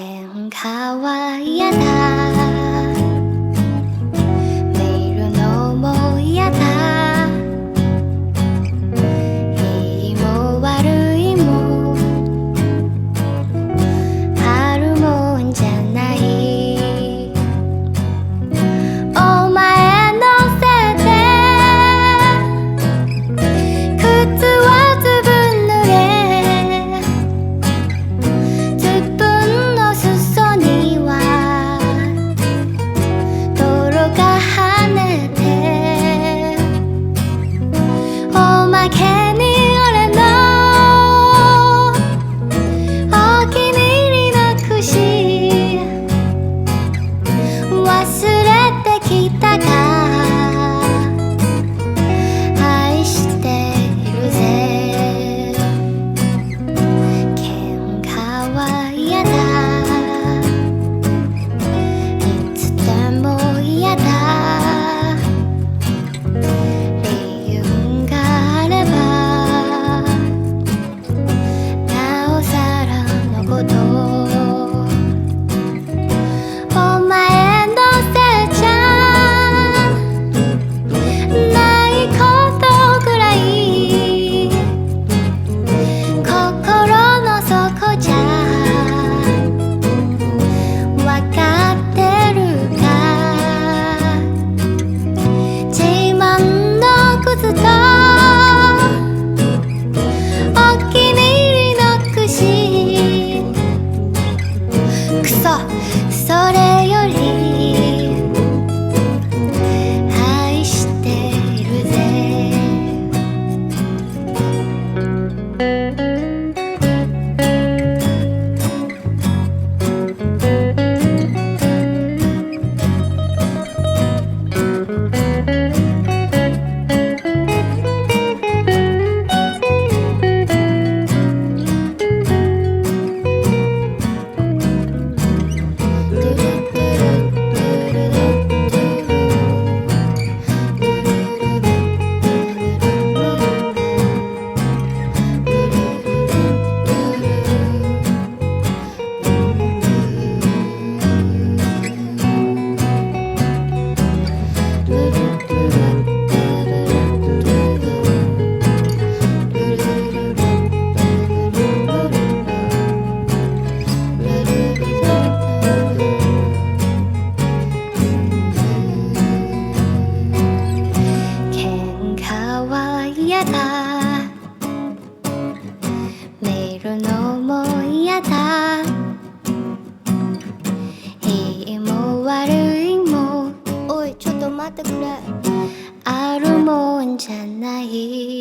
喧嘩は嫌だ、見るのも嫌だ、いいも悪いもあるもんじゃない、お前のせいで靴はずぶ濡れ、ずぶんの裾には泥が跳ねて、おまけに俺のお気に入りの串忘れてきたか、愛してるぜ、喧嘩は嫌だ、いつでも嫌だ、理由があればなおさらのこと、お前のせいじゃないことぐらい心の底じゃわかってるか、自慢の靴とお気に入りの串、くそそれより愛してるぜ。喧嘩は嫌だ、見るのも嫌だ、いいも悪いも、おいちょっと待ってくれ、あるもんじゃない。